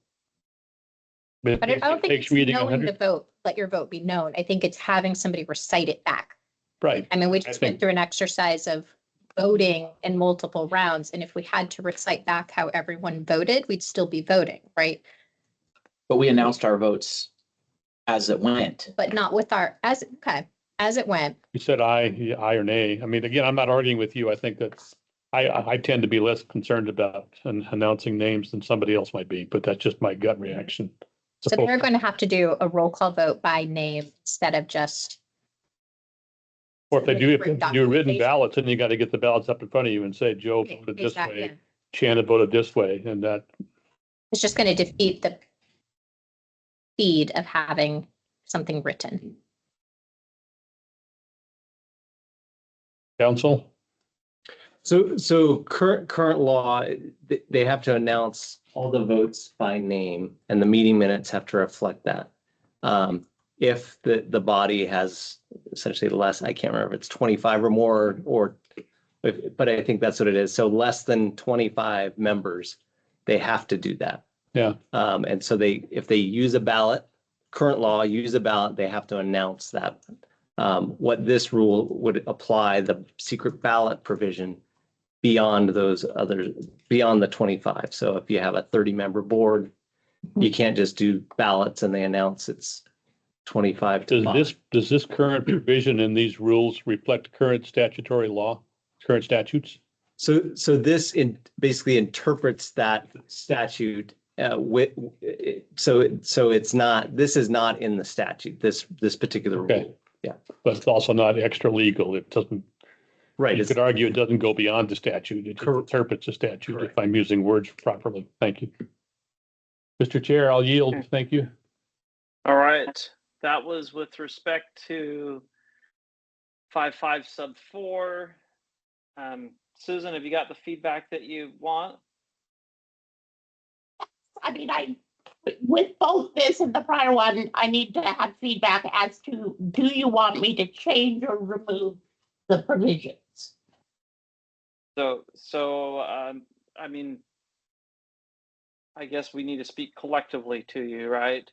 But I don't think Takes it's reading knowing the 100. vote, let your vote be known. I think it's having somebody recite it back. Right. I mean, we I just think- went through an exercise of voting in multiple rounds, and if we had to recite back how everyone voted, we'd still be voting, right? But we announced our votes as it went. But not with our, as it went. You said aye or nay. I mean, again, I'm not arguing with you. I think that's, I tend to be less concerned about announcing names than somebody else might be, but that's just my gut reaction. So they're going to have to do a roll call vote by name instead of just. Or if they do written documentation. ballots, then you got to get the ballots up in front of you and say, Joe voted this Exactly, way, yeah. Shannon voted this way, and that. It's just going to defeat the speed of having something written. Council? So current law, they have to announce all the votes by name and the meeting minutes have to reflect that. If the body has essentially less, I can't remember if it's 25 or more but I think that's what it is. So less than 25 members, they have to do that. Yeah. And so if they use a ballot, current law, use a ballot, they have to announce that. What this rule would apply, the secret ballot provision beyond those others, beyond the 25. So if you have a 30-member board, you can't just do ballots and they announce it's 25 to 5. Does this current provision in these rules reflect current statutory law, current statutes? So this basically interprets that statute so it's not, this is not in the statute, this particular Okay. rule. Yeah. But it's also not extra legal. It doesn't, Right. you could argue it doesn't go beyond the statute. It just interprets the statute, if I'm using words properly. Thank you. Mr. Chair, I'll yield. Thank you. All right. That was with respect to 5.5 sub 4. Susan, have you got the feedback that you want? I mean, with both this and the prior one, I need to have feedback as to, do you want me to change or remove the provisions? So I mean, I guess we need to speak collectively to you, right?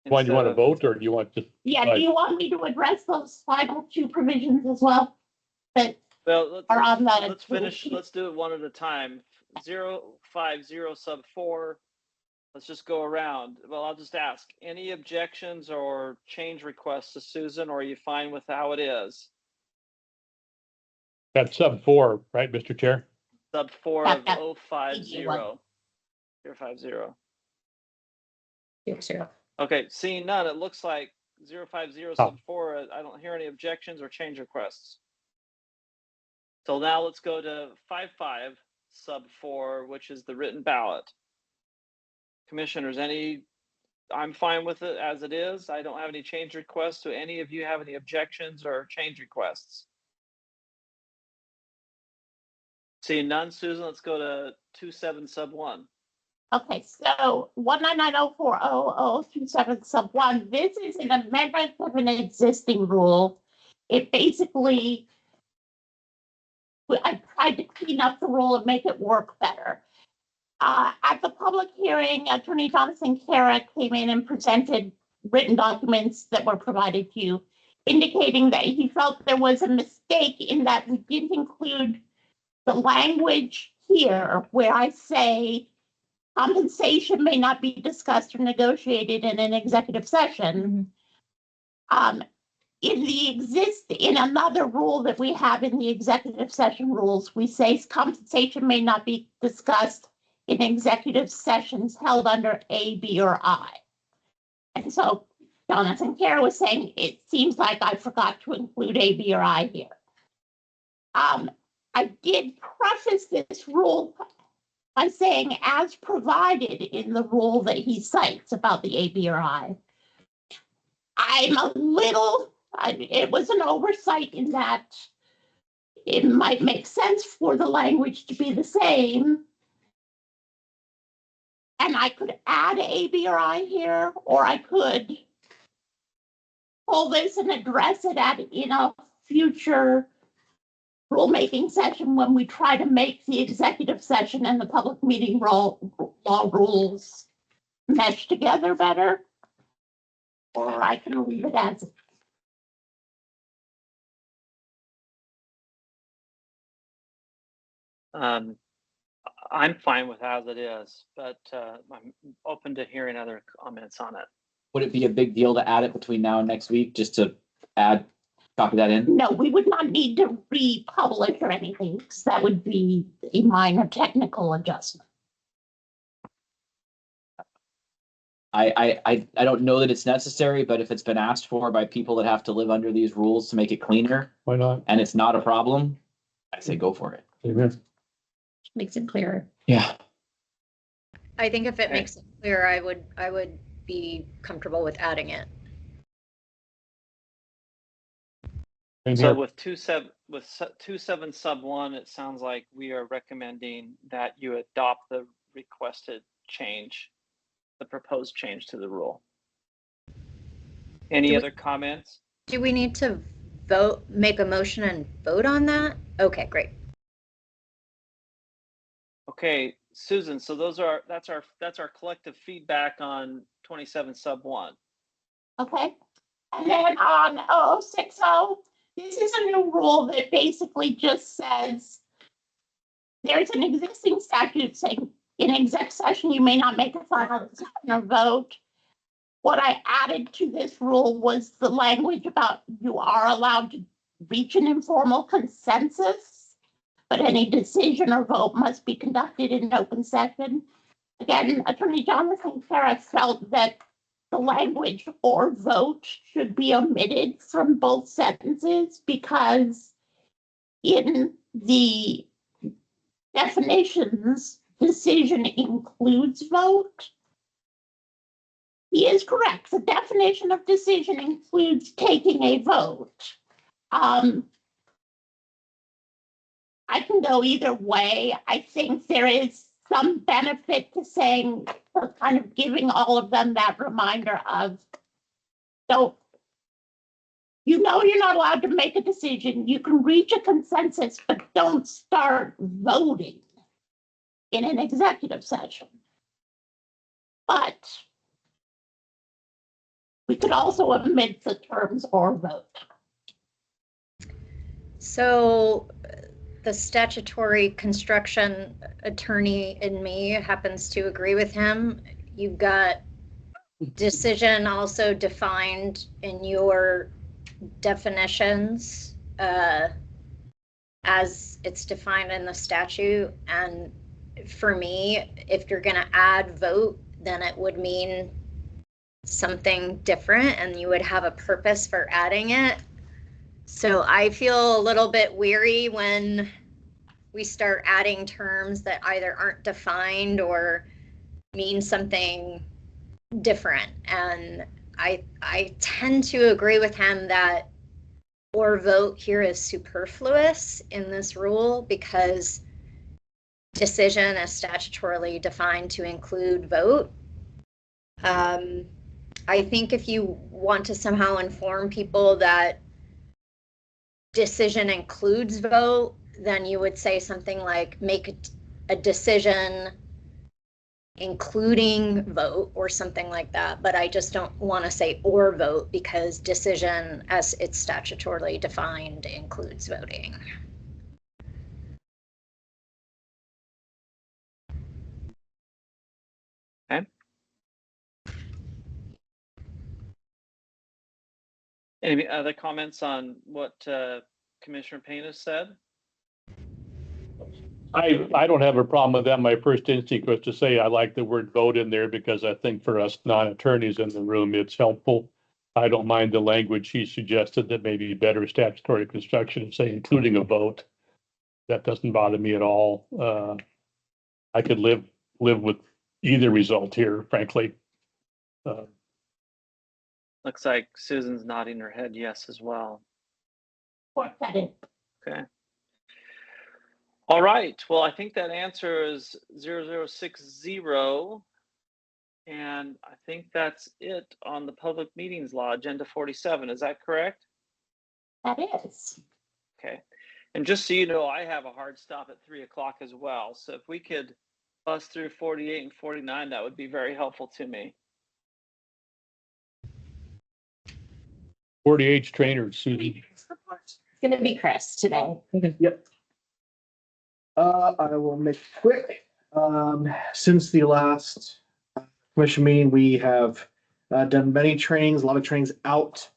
Why do you want to vote, or do you want to? Yeah, do you want me to address those final two provisions as well? That Well, are on the. let's finish. Let's do it one at a time. 0.50 sub 4. Let's just go around. Well, I'll just ask, any objections or change requests to Susan, or are you fine with how it is? That's sub 4, right, Mr. Chair? Sub 4 of 050. 050. Okay, seeing none, it looks like 050 sub 4. I don't hear any objections or change requests. So now let's go to 5.5 sub 4, which is the written ballot. Commissioners, I'm fine with it as it is. I don't have any change requests. Do any of you have any objections or change requests? Seeing none, Susan, let's go to 2.7 sub 1. Okay, so 199040027 sub 1, this is an amendment of an existing rule. It basically, I tried to clean up the rule and make it work better. At the public hearing, Attorney Jonathan Kara came in and presented written documents that were provided to you, indicating that he felt there was a mistake in that we didn't include the language here where I say compensation may not be discussed or negotiated in an executive session. In another rule that we have in the executive session rules, we say compensation may not be discussed in executive sessions held under A, B, or I. And so Jonathan Kerr was saying, it seems like I forgot to include A, B, or I here. I did preface this rule by saying as provided in the rule that he cites about the A, B, or I. It was an oversight in that it might make sense for the language to be the same. And I could add A, B, or I here, or I could pull this and address it in a future rulemaking session when we try to make the executive session and the public meeting law rules mesh together better. Or I can leave it as it. I'm fine with as it is, but I'm open to hearing other comments on it. Would it be a big deal to add it between now and next week, just to copy that in? No, we would not need to republish or anything, because that would be a minor technical adjustment. I don't know that it's necessary, but if it's been asked for by people that have to live under these rules to make it cleaner, Why not? and it's not a problem, I say go for it. Amen. Makes it clearer. Yeah. I think if it makes it clear, I would be comfortable with adding it. So with 2.7 sub 1, it sounds like we are recommending that you adopt the requested change, the proposed change to the rule. Any other comments? Do we need to make a motion and vote on that? Okay, great. Okay, Susan, so that's our collective feedback on 27 sub 1. Okay. And then on 060, this is a new rule that basically just says there's an existing statute saying in exec session you may not make a final decision or vote. What I added to this rule was the language about you are allowed to reach an informal consensus, but any decision or vote must be conducted in an open session. Again, Attorney Jonathan Kerr felt that the language or vote should be omitted from both sentences because in the definitions, decision includes vote. He is correct. The definition of decision includes taking a vote. I can go either way. I think there is some benefit to saying, kind of giving all of them that reminder of, you're not allowed to make a decision. You can reach a consensus, but don't start voting in an executive session. But we could also omit the terms or vote. So the statutory construction attorney in me happens to agree with him. You've got decision also defined in your definitions as it's defined in the statute. And for me, if you're going to add vote, then it would mean something different and you would have a purpose for adding it. So I feel a little bit weary when we start adding terms that either aren't defined or mean something different. And I tend to agree with him that or vote here is superfluous in this rule because decision is statutorily defined to include vote. I think if you want to somehow inform people that decision includes vote, then you would say something like make a decision including vote or something like that. But I just don't want to say or vote because decision as it's statutorily defined includes voting. Any other comments on what Commissioner Payne has said? I don't have a problem with that. My first instinct was to say I like the word vote in there because I think for us non-attorneys in the room, it's helpful. I don't mind the language he suggested that maybe better statutory construction, say including a vote. That doesn't bother me at all. I could live with either result here, frankly. Looks like Susan's nodding her head yes as well. Support that in. Okay. All right. Well, I think that answer is 0060. And I think that's it on the public meetings law, agenda 47. Is that correct? That is. Okay. And just so you know, I have a hard stop at 3 o'clock as well. So if we could bust through 48 and 49, that would be very helpful to me. 48 trainers, Susan. It's going to be Chris today. Yep. I will make it quick. Since the last commission meeting, we have done many trainings, a lot of trainings out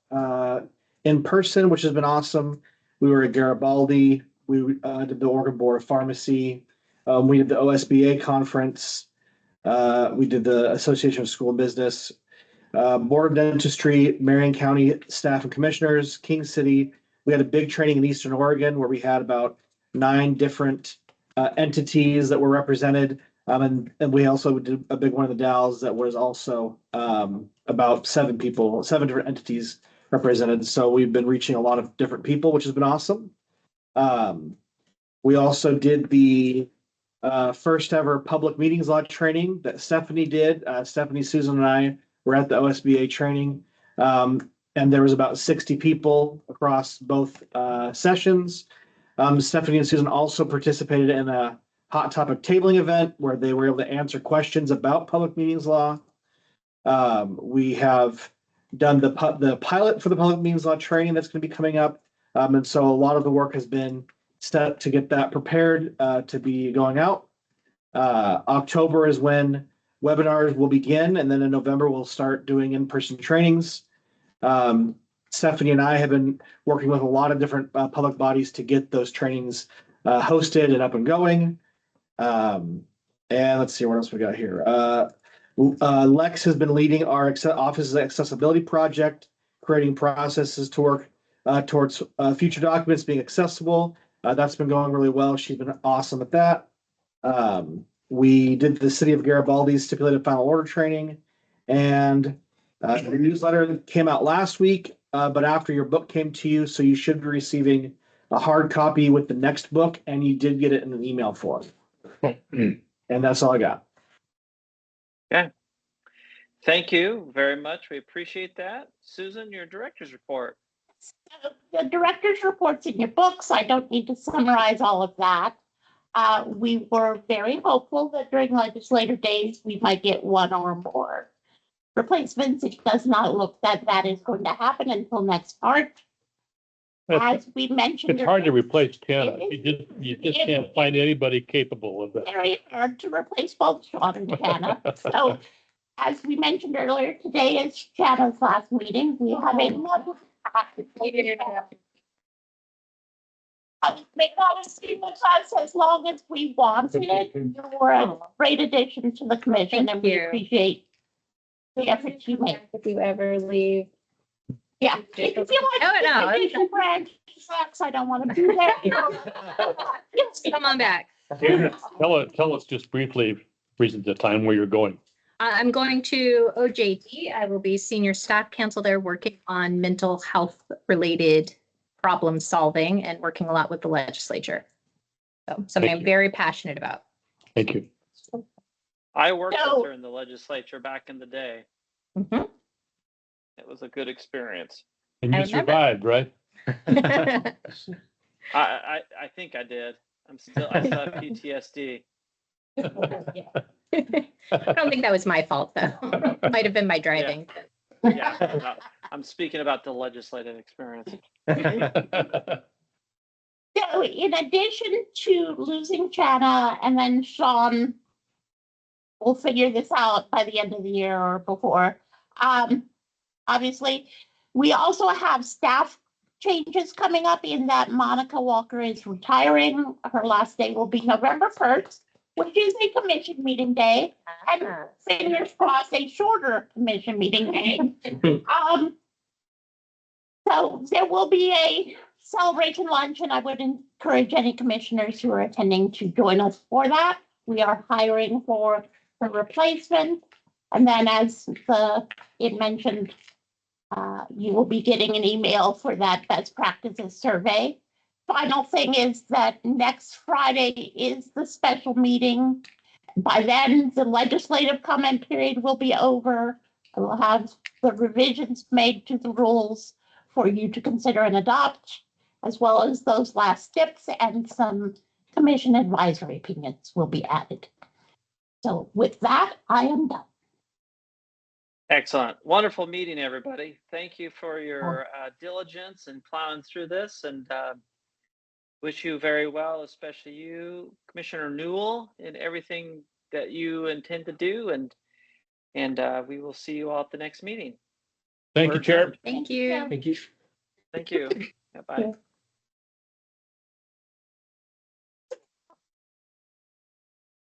in person, which has been awesome. We were at Garibaldi. We did the Oregon Board of Pharmacy. We did the OSBA conference. We did the Association of School Business. Board of Dentistry, Marion County staff and commissioners, King City. We had a big training in Eastern Oregon where we had about 9 different entities that were represented. And we also did a big one in the Dalles that was also about 7 different entities represented. So we've been reaching a lot of different people, which has been awesome. We also did the first ever public meetings law training that Stephanie did. Stephanie, Susan, and I were at the OSBA training. And there was about 60 people across both sessions. Stephanie and Susan also participated in a hot topic tabling event where they were able to answer questions about public meetings law. We have done the pilot for the public meetings law training that's going to be coming up. And so a lot of the work has been set to get that prepared to be going out. October is when webinars will begin, and then in November we'll start doing in-person trainings. Stephanie and I have been working with a lot of different public bodies to get those trainings hosted and up and going. And let's see what else we got here. Lex has been leading our office's accessibility project, creating processes to work towards future documents being accessible. That's been going really well. She's been awesome at that. We did the City of Garibaldi's stipulated final order training, and the newsletter came out last week, but after your book came to you, so you should be receiving a hard copy with the next book, and you did get it in an email form. And that's all I got. Okay. Thank you very much. We appreciate that. Susan, your director's report. So the director's report's in your books. I don't need to summarize all of that. We were very hopeful that during legislative days, we might get 1 or more replacements. It does not look that that is going to happen until next March. As we mentioned. It's hard to replace Tana. You just can't find anybody capable of that. Very hard to replace both Sean and Jana. So as we mentioned earlier, today is Jana's last meeting. We have a lot of may not have stayed with us as long as we wanted. You were a great addition to the commission, and we appreciate the effort you make. If you ever leave. Yeah, if you feel like the commission branch sucks, I don't want to be there. Come on back. Tell us just briefly, reasons the time where you're going. I'm going to OJT. I will be senior staff counsel there working on mental health related problem solving and working a lot with the legislature. So something I'm very passionate about. Thank you. I worked with her in the legislature back in the day. Mm-hmm. It was a good experience. And you survived, right? I think I did. I still have PTSD. I don't think that was my fault though. Might have been my driving. Yeah, I'm speaking about the legislative experience. So in addition to losing Jana and then Sean, we'll figure this out by the end of the year or before. Obviously, We also have staff changes coming up in that Monica Walker is retiring. Her last day will be November 1st, which is a commission meeting day. And fingers crossed, a shorter commission meeting day. So there will be a celebration lunch, and I would encourage any commissioners who are attending to join us for that. We are hiring for the replacement. And then as it mentioned, you will be getting an email for that best practices survey. Final thing is that next Friday is the special meeting. By then, the legislative comment period will be over. I will have the revisions made to the rules for you to consider and adopt, as well as those last steps, and some commission advisory opinions will be added. So with that, I am done. Excellent. Wonderful meeting, everybody. Thank you for your diligence in plowing through this, and wish you very well, especially you, Commissioner Newell, in everything that you intend to do. And we will see you all at the next meeting. Thank you, Chair. Thank you. Thank you. Thank you. Bye.